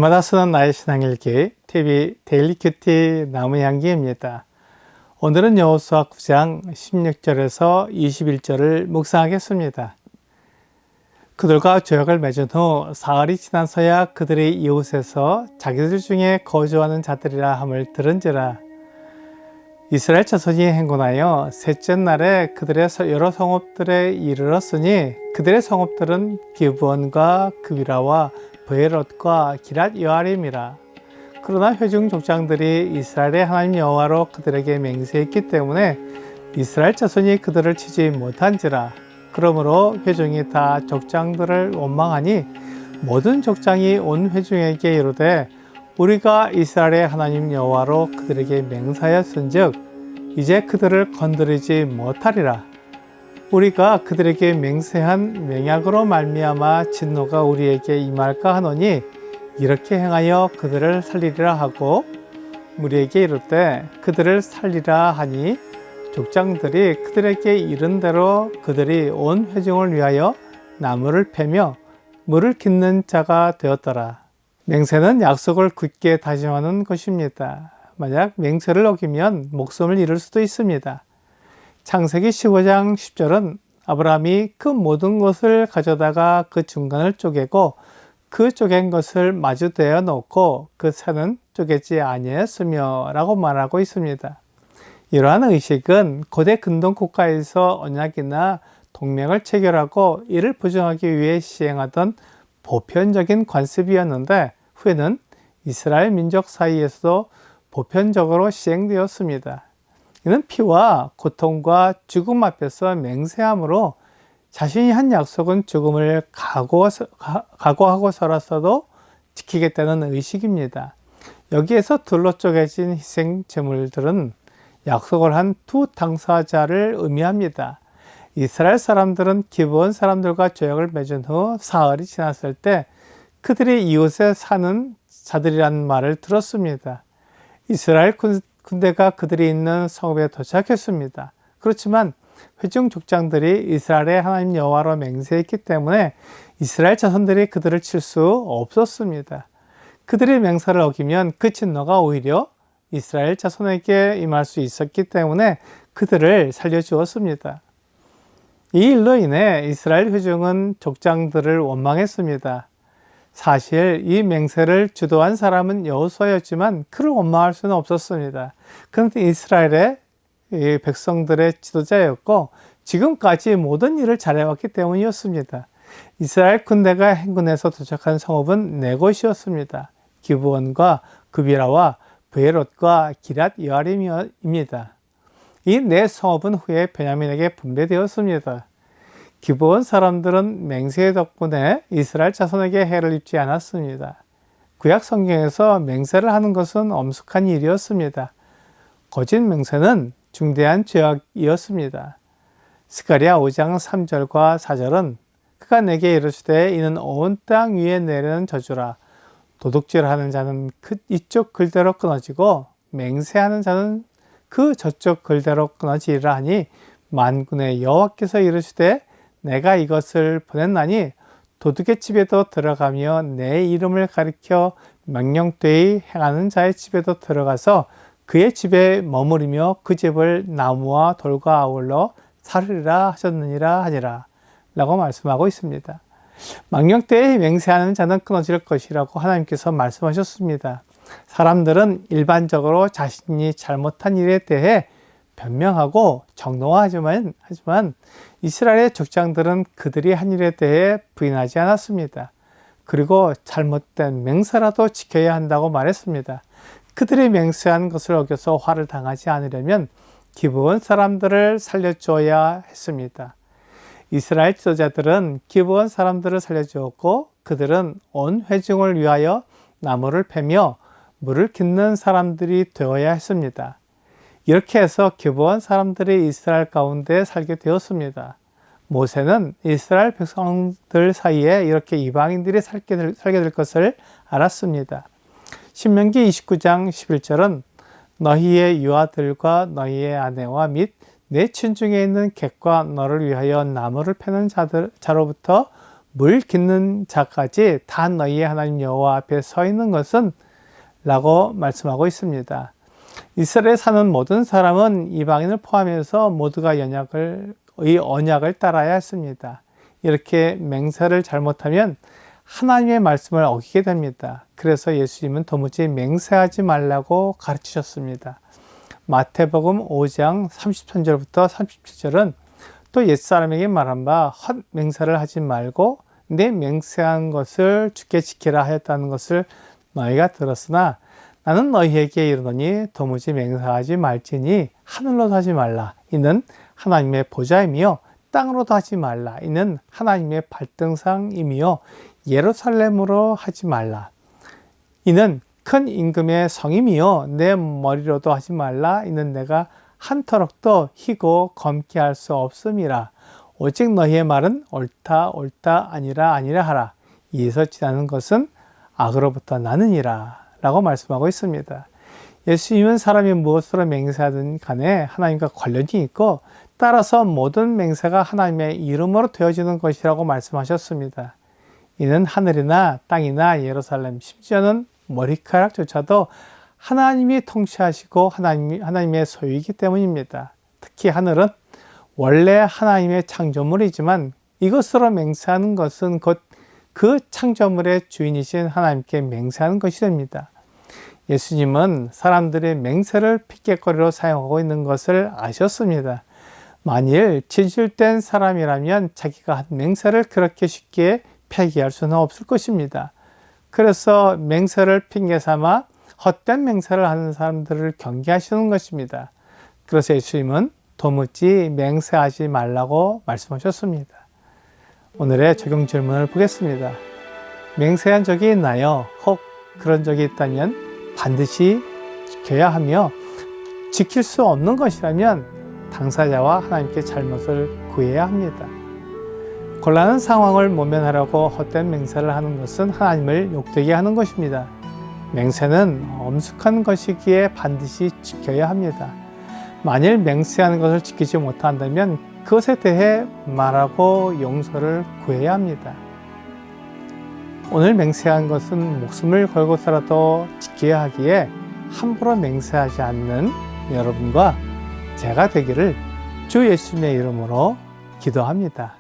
주말마다 쓰는 나의 신앙일기 TV 데일리 큐티 나무향기입니다. 오늘은 여호수아 9장 16절에서 21절을 묵상하겠습니다. 그들과 조약을 맺은 후 사흘이 지나서야 그들의 이웃에서 자기들 중에 거주하는 자들이라 함을 들은지라. 이스라엘 자손이 행군하여 셋째 날에 그들의 여러 성읍들에 이르렀으니 그들의 성읍들은 기브온과 그비라와 브에롯과 기랏 여아림이라. 그러나 회중 족장들이 이스라엘의 하나님 여호와로 그들에게 맹세했기 때문에 이스라엘 자손이 그들을 치지 못한지라. 그러므로 회중이 다 족장들을 원망하니 모든 족장이 온 회중에게 이르되 우리가 이스라엘의 하나님 여호와로 그들에게 맹세하였은즉 이제 그들을 건드리지 못하리라. 우리가 그들에게 맹세한 맹약으로 말미암아 진노가 우리에게 임할까 하노니 이렇게 행하여 그들을 살리리라 하고 우리에게 이르되 그들을 살리라 하니 족장들이 그들에게 이른 대로 그들이 온 회중을 위하여 나무를 패며 물을 깃는 자가 되었더라. 맹세는 약속을 굳게 다짐하는 것입니다. 만약 맹세를 어기면 목숨을 잃을 수도 있습니다. 창세기 15장 10절은 아브라함이 그 모든 것을 가져다가 그 중간을 쪼개고 그 쪼갠 것을 마주대어 놓고 그 새는 쪼개지 아니하였으며 라고 말하고 있습니다. 이러한 의식은 고대 근동 국가에서 언약이나 동맹을 체결하고 이를 보증하기 위해 시행하던 보편적인 관습이었는데 후에는 이스라엘 민족 사이에서도 보편적으로 시행되었습니다. 이는 피와 고통과 죽음 앞에서 맹세함으로 자신이 한 약속은 죽음을 각오하고서라도 지키겠다는 의식입니다. 여기에서 둘로 쪼개진 희생 제물들은 약속을 한 두 당사자를 의미합니다. 이스라엘 사람들은 기브온 사람들과 조약을 맺은 후 사흘이 지났을 때 그들이 이웃에 사는 자들이라는 말을 들었습니다. 이스라엘 군대가 그들이 있는 성읍에 도착했습니다. 그렇지만 회중 족장들이 이스라엘의 하나님 여호와로 맹세했기 때문에 이스라엘 자손들이 그들을 칠 수 없었습니다. 그들의 맹세를 어기면 그 진노가 오히려 이스라엘 자손에게 임할 수 있었기 때문에 그들을 살려주었습니다. 이 일로 인해 이스라엘 회중은 족장들을 원망했습니다. 사실 이 맹세를 주도한 사람은 여호수아였지만 그를 원망할 수는 없었습니다. 그런데 이스라엘의 백성들의 지도자였고 지금까지 모든 일을 잘해왔기 때문이었습니다. 이스라엘 군대가 행군해서 도착한 성읍은 네 곳이었습니다. 기브온과 그비라와 브에롯과 기랏 여아림입니다. 이 네 성읍은 후에 베냐민에게 분배되었습니다. 기브온 사람들은 맹세 덕분에 이스라엘 자손에게 해를 입지 않았습니다. 구약 성경에서 맹세를 하는 것은 엄숙한 일이었습니다. 거짓 맹세는 중대한 죄악이었습니다. 스가랴 5장 3절과 4절은 그가 내게 이르시되 이는 온 땅 위에 내리는 저주라. 도둑질하는 자는 그 이쪽 글대로 끊어지고 맹세하는 자는 그 저쪽 글대로 끊어지리라 하니 만군의 여호와께서 이르시되 내가 이것을 보냈나니 도둑의 집에도 들어가며 내 이름을 가리켜 명령되이 행하는 자의 집에도 들어가서 그의 집에 머무르며 그 집을 나무와 돌과 아울러 살으리라 하셨느니라 하니라 라고 말씀하고 있습니다. 망령되이 맹세하는 자는 끊어질 것이라고 하나님께서 말씀하셨습니다. 사람들은 일반적으로 자신이 잘못한 일에 대해 변명하고 정당화하지만 이스라엘의 족장들은 그들이 한 일에 대해 부인하지 않았습니다. 그리고 잘못된 맹세라도 지켜야 한다고 말했습니다. 그들이 맹세한 것을 어겨서 화를 당하지 않으려면 기브온 사람들을 살려줘야 했습니다. 이스라엘 지도자들은 기브온 사람들을 살려주었고 그들은 온 회중을 위하여 나무를 패며 물을 깃는 사람들이 되어야 했습니다. 이렇게 해서 기브온 사람들이 이스라엘 가운데 살게 되었습니다. 모세는 이스라엘 백성들 사이에 이렇게 이방인들이 살게 될 것을 알았습니다. 신명기 29장 11절은 너희의 유아들과 너희의 아내와 및 내 친중에 있는 객과 너를 위하여 나무를 패는 자로부터 물 깃는 자까지 다 너희의 하나님 여호와 앞에 서 있는 것은 라고 말씀하고 있습니다. 이스라엘에 사는 모든 사람은 이방인을 포함해서 모두가 언약을 따라야 했습니다. 이렇게 맹세를 잘못하면 하나님의 말씀을 어기게 됩니다. 그래서 예수님은 도무지 맹세하지 말라고 가르치셨습니다. 마태복음 5장 33절부터 37절은 또 옛사람에게 말한 바 헛 맹세를 하지 말고 내 맹세한 것을 주께 지키라 하였다는 것을 너희가 들었으나 나는 너희에게 이르노니 도무지 맹세하지 말지니 하늘로도 하지 말라. 이는 하나님의 보좌이며 땅으로도 하지 말라. 이는 하나님의 발등상이며 예루살렘으로 하지 말라. 이는 큰 임금의 성임이요 내 머리로도 하지 말라. 이는 내가 한 터럭도 희고 검게 할 수 없음이라. 오직 너희의 말은 옳다 옳다 아니라 아니라 하라. 이에서 지나는 것은 악으로부터 나느니라 라고 말씀하고 있습니다. 예수님은 사람이 무엇으로 맹세하든 간에 하나님과 관련이 있고 따라서 모든 맹세가 하나님의 이름으로 되어지는 것이라고 말씀하셨습니다. 이는 하늘이나 땅이나 예루살렘 심지어는 머리카락조차도 하나님이 통치하시고 하나님의 소유이기 때문입니다. 특히 하늘은 원래 하나님의 창조물이지만 이것으로 맹세하는 것은 곧 그 창조물의 주인이신 하나님께 맹세하는 것이 됩니다. 예수님은 사람들의 맹세를 핑계거리로 사용하고 있는 것을 아셨습니다. 만일 진실된 사람이라면 자기가 한 맹세를 그렇게 쉽게 폐기할 수는 없을 것입니다. 그래서 맹세를 핑계 삼아 헛된 맹세를 하는 사람들을 경계하시는 것입니다. 그래서 예수님은 도무지 맹세하지 말라고 말씀하셨습니다. 오늘의 적용 질문을 보겠습니다. 맹세한 적이 있나요? 혹 그런 적이 있다면 반드시 지켜야 하며 지킬 수 없는 것이라면 당사자와 하나님께 잘못을 구해야 합니다. 곤란한 상황을 모면하려고 헛된 맹세를 하는 것은 하나님을 욕되게 하는 것입니다. 맹세는 엄숙한 것이기에 반드시 지켜야 합니다. 만일 맹세하는 것을 지키지 못한다면 그것에 대해 말하고 용서를 구해야 합니다. 오늘 맹세한 것은 목숨을 걸고서라도 지켜야 하기에 함부로 맹세하지 않는 여러분과 제가 되기를 주 예수님의 이름으로 기도합니다.